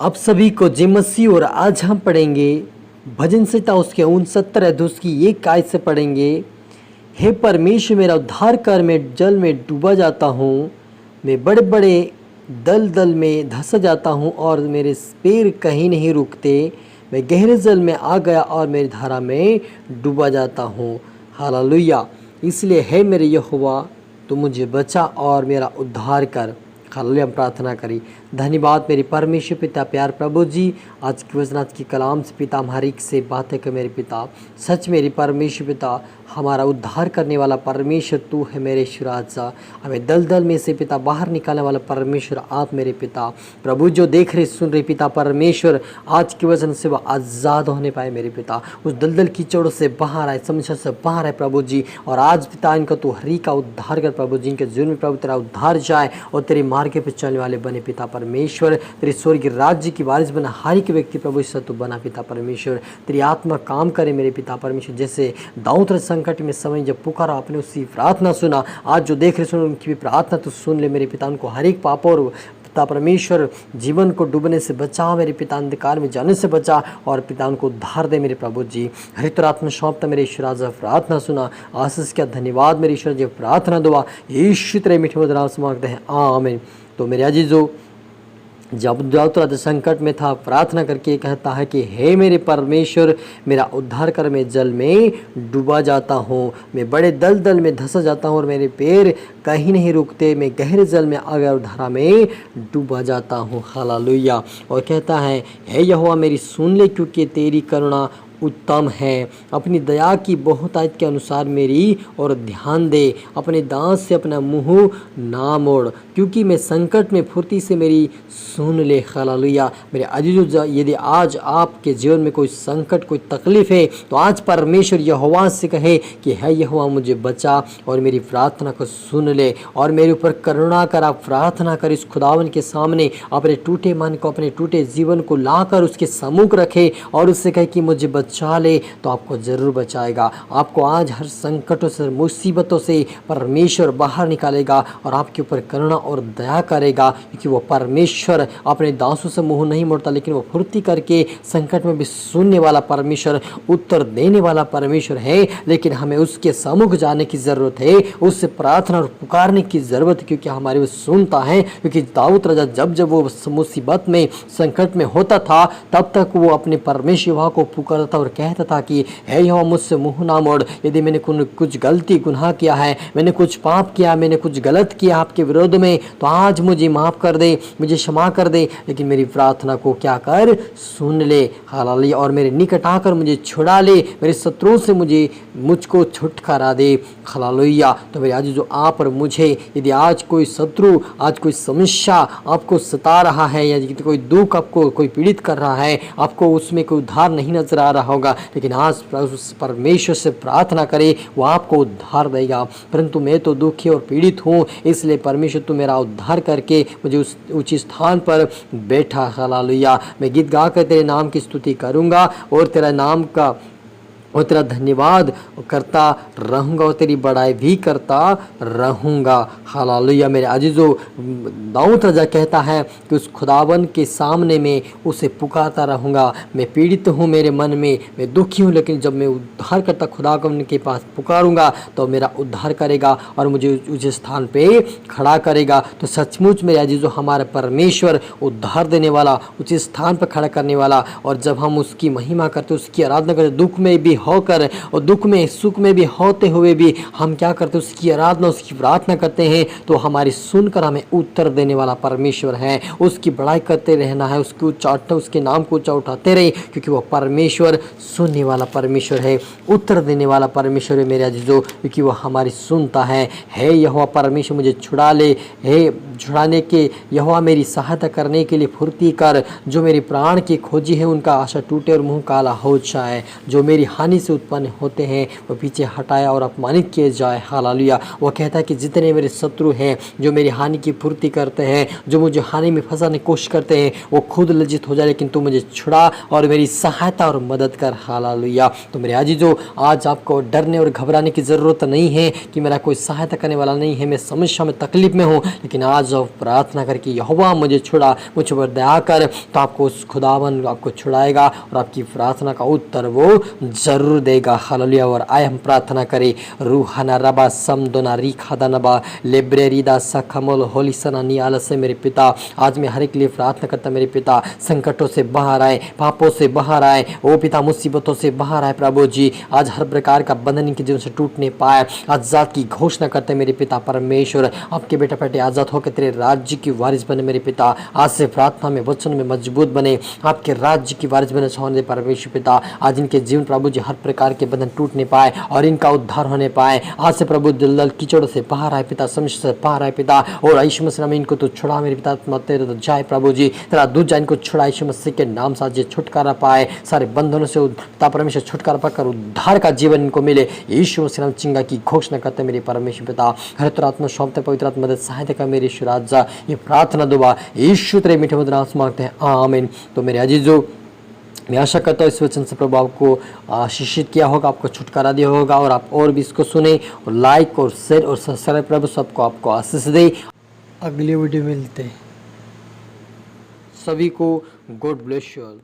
आप सभी को जय मसीह। और आज हम पढ़ेंगे भजन संहिता उसके 69 अध्याय उसकी एक आयत से पढ़ेंगे। हे परमेश्वर मेरा उद्धार कर, मैं जल में डूबा जाता हूँ, मैं बड़े बड़े दल में धंस जाता हूँ और मेरे पैर कहीं नहीं रुकते। मैं गहरे जल में आ गया और मेरी धारा में डूबा जाता हूँ। हालेलुया। इसलिए हे मेरे यहोवा, तू मुझे बचा और मेरा उद्धार कर। हालेलुया। हम प्रार्थना करी। धन्यवाद मेरे परमेश्वर पिता प्यार प्रभु जी, आज की वचन आज की कलाम से पिता हमारी से बातें कर मेरे पिता। सच मेरे परमेश्वर पिता, हमारा उद्धार करने वाला परमेश्वर तू है मेरे राजा। हमें दलदल में से पिता बाहर निकालने वाला परमेश्वर आप मेरे पिता। प्रभु जो देख रहे सुन रहे पिता परमेश्वर, आज के वचन से वह आज़ाद होने पाए मेरे पिता। उस दलदल कीचड़ों से बाहर आए, समस्या से बाहर आए प्रभु जी। और आज पिता इनका तू हरी का उद्धार कर प्रभु जी। इनके जीवन में प्रभु तेरा उद्धार जाए और तेरे मार्ग पे चलने वाले बने पिता परमेश्वर। तेरे स्वर्गीय राज्य की वारिस बना हारी के व्यक्ति प्रभु इससे तू बना पिता परमेश्वर। तेरी आत्मा काम करे मेरे पिता परमेश्वर। जैसे दाऊद संकट में समय जब पुकारा आपने उसकी प्रार्थना सुना, आज जो देख रहे सुन उनकी भी प्रार्थना तो सुन ले मेरे पिता। उनको हर एक पाप और पिता परमेश्वर जीवन को डूबने से बचा मेरे पिता, अंधकार में जाने से बचा और पिता उनको उद्धार दे मेरे प्रभु जी। हरित आत्मा सौंपता मेरे ईश्वर। आज प्रार्थना सुना, आशीष का धन्यवाद मेरे ईश्वर जी। प्रार्थना दुआ यीशु तेरे मीठे मधुर नाम से मांगते हैं, आमीन। तो मेरे अजीजों, जब दाऊद संकट में था, प्रार्थना करके कहता है कि हे मेरे परमेश्वर मेरा उद्धार कर, मैं जल में डूबा जाता हूँ, मैं बड़े दल में धंस जाता हूँ और मेरे पैर कहीं नहीं रुकते। मैं गहरे जल में आ गया और धारा में डूबा जाता हूँ। हालेलुया। और कहता है हे यहोवा मेरी सुन ले, क्योंकि तेरी करुणा उत्तम है। अपनी दया की बहुतायत के अनुसार मेरी और ध्यान दे, अपने दांत से अपना मुंह ना मोड़, क्योंकि मैं संकट में फुर्ती से मेरी सुन ले। हालेलुया। मेरे अजीजों, यदि आज आपके जीवन में कोई संकट कोई तकलीफ है तो आज परमेश्वर यहोवा से कहे कि है यहोवा मुझे बचा और मेरी प्रार्थना को सुन ले और मेरे ऊपर करुणा कर। आप प्रार्थना कर इस खुदावन के सामने, अपने टूटे मन को अपने टूटे जीवन को लाकर उसके सम्मुख रखे और उससे कहे कि मुझे बचा ले, तो आपको जरूर बचाएगा। आपको आज हर संकटों से मुसीबतों से परमेश्वर बाहर निकालेगा और आपके ऊपर करुणा और दया करेगा, क्योंकि वो परमेश्वर अपने दासों से मुंह नहीं मोड़ता, लेकिन वो फुर्ती करके संकट में भी सुनने वाला परमेश्वर, उत्तर देने वाला परमेश्वर है। लेकिन हमें उसके सम्मुख जाने की जरूरत है, उससे प्रार्थना और पुकारने की जरूरत है, क्योंकि हमारे वो सुनता है। क्योंकि दाऊद राजा जब जब वो मुसीबत में संकट में होता था, तब तक वो अपने परमेश्वर को पुकारता और कहता था कि हे यहोवा मुझसे मुंह ना मोड़। यदि मैंने कुछ गलती गुनाह किया है, मैंने कुछ पाप किया, मैंने कुछ गलत किया आपके विरोध में, तो आज मुझे माफ कर दे, मुझे क्षमा कर दे। लेकिन मेरी प्रार्थना को क्या कर, सुन ले। हालेलुया। और मेरे निकट आकर मुझे छुड़ा ले, मेरे शत्रुओं से मुझको छुटकारा दे। हालेलुया। तो मेरे आज जो आप और मुझे, यदि आज कोई शत्रु, आज कोई समस्या आपको सता रहा है, या कोई दुख आपको कोई पीड़ित कर रहा है, आपको उसमें कोई उद्धार नहीं नजर आ रहा होगा, लेकिन आज परमेश्वर से प्रार्थना करे, वो आपको उद्धार देगा। परंतु मैं तो दुखी और पीड़ित हूँ, इसलिए परमेश्वर तू मेरा उद्धार करके मुझे उस उचित स्थान पर बैठा। हालेलुया। मैं गीत गाकर तेरे नाम की स्तुति करूँगा और तेरा नाम का और तेरा धन्यवाद करता रहूँगा और तेरी बड़ाई भी करता रहूँगा। हालेलुया। मेरे अजीजों, दाऊद राजा कहता है कि उस खुदावन के सामने में उसे पुकारता रहूँगा। मैं पीड़ित हूँ मेरे मन में, मैं दुखी हूँ, लेकिन जब मैं उद्धार करता खुदावन के पास पुकारूँगा तो मेरा उद्धार करेगा और मुझे उस स्थान पे खड़ा करेगा। तो सचमुच मेरे अजीजों, हमारा परमेश्वर उद्धार देने वाला, उस स्थान पर खड़ा करने वाला, और जब हम उसकी महिमा करते, उसकी आराधना करते, दुख में भी होकर और दुख में सुख में भी होते हुए भी हम क्या करते हैं, उसकी आराधना उसकी प्रार्थना करते हैं, तो हमारी सुनकर हमें उत्तर देने वाला परमेश्वर है। उसकी बड़ाई करते रहना है, उसके नाम को ऊंचा उठाते रहे, क्योंकि वो परमेश्वर सुनने वाला परमेश्वर है, उत्तर देने वाला परमेश्वर है मेरे अजीजों, क्योंकि वो हमारी सुनता है। हे यहोवा परमेश्वर मुझे छुड़ा ले, हे छुड़ाने के यहोवा मेरी सहायता करने के लिए फुर्ती कर। जो मेरी प्राण की खोजी है उनका आशा टूटे और मुंह काला हो जाए। जो मेरी हानि हानि से उत्पन्न होते हैं वो पीछे हटाया और अपमानित किए जाए। हालेलुया। वो कहता है कि जितने मेरे शत्रु हैं जो मेरी हानि की पूर्ति करते हैं, जो मुझे हानि में फंसाने की कोशिश करते हैं, वो खुद लज्जित हो जाए, लेकिन तू मुझे छुड़ा और मेरी सहायता और मदद कर। हालेलुया। तो मेरे अजीजों, आज आपको डरने और घबराने की ज़रूरत नहीं है कि मेरा कोई सहायता करने वाला नहीं है, मैं समस्या में तकलीफ में हूँ, लेकिन आज आप प्रार्थना करके यहोवा मुझे छुड़ा, मुझ पर दया कर, तो आपको उस खुदावन आपको छुड़ाएगा और आपकी प्रार्थना का उत्तर वो जरूर देगा। हालेलुया। और आए हम प्रार्थना करें। रूहाना रबा समदोना रिखादा नबा लेब्रेरीदा सखमोल होलिसना नियाल से मेरे पिता, आज मैं हर एक लिए प्रार्थना करता मेरे पिता, संकटों से बाहर आए, पापों से बाहर आए, ओ पिता मुसीबतों से बाहर आए प्रभु जी। आज हर प्रकार का बंधन इनके जीवन से टूटने पाए। आजाद की घोषणा करते मेरे पिता परमेश्वर, आपके बेटा बेटे आजाद होकर तेरे राज्य की वारिस बने मेरे पिता। आज से प्रार्थना में वचन में मजबूत बने, आपके राज्य की वारिस बने होने परमेश्वर पिता। आज इनके जीवन प्रभु जी हर प्रकार के बंधन टूटने पाए और इनका उद्धार होने पाए। आज से प्रभु दलदल कीचड़ से बाहर आए पिता, समस्या से बाहर आए पिता, और यीशु मसीह में इनको तो छुड़ा मेरे पिता, तेरे तो जाए प्रभु जी, तेरा दूध जाए इनको छुड़ा यीशु मसीह के नाम से आज ये छुटकारा पाए, सारे बंधनों से पिता परमेश्वर छुटकारा पाकर उद्धार का जीवन इनको मिले। यीशु मसीह नाम चिंगा की घोषणा करते मेरे परमेश्वर पिता। हर आत्मा सौंपते पवित्र आत्मा मदद सहायता का मेरे ईश्वर राजा, ये प्रार्थना दुआ यीशु तेरे मीठे मधुर नाम से मांगते हैं, आमीन। तो मेरे अजीजों, मैं आशा करता हूँ इस वचन से प्रभु आपको आशीषित किया होगा, आपको छुटकारा दिया होगा, और आप और भी इसको सुने और लाइक और शेयर और सब्सक्राइब प्रभु सबको आपको आशीष दे। अगली वीडियो में मिलते हैं। सभी को गॉड ब्लेस यू ऑल।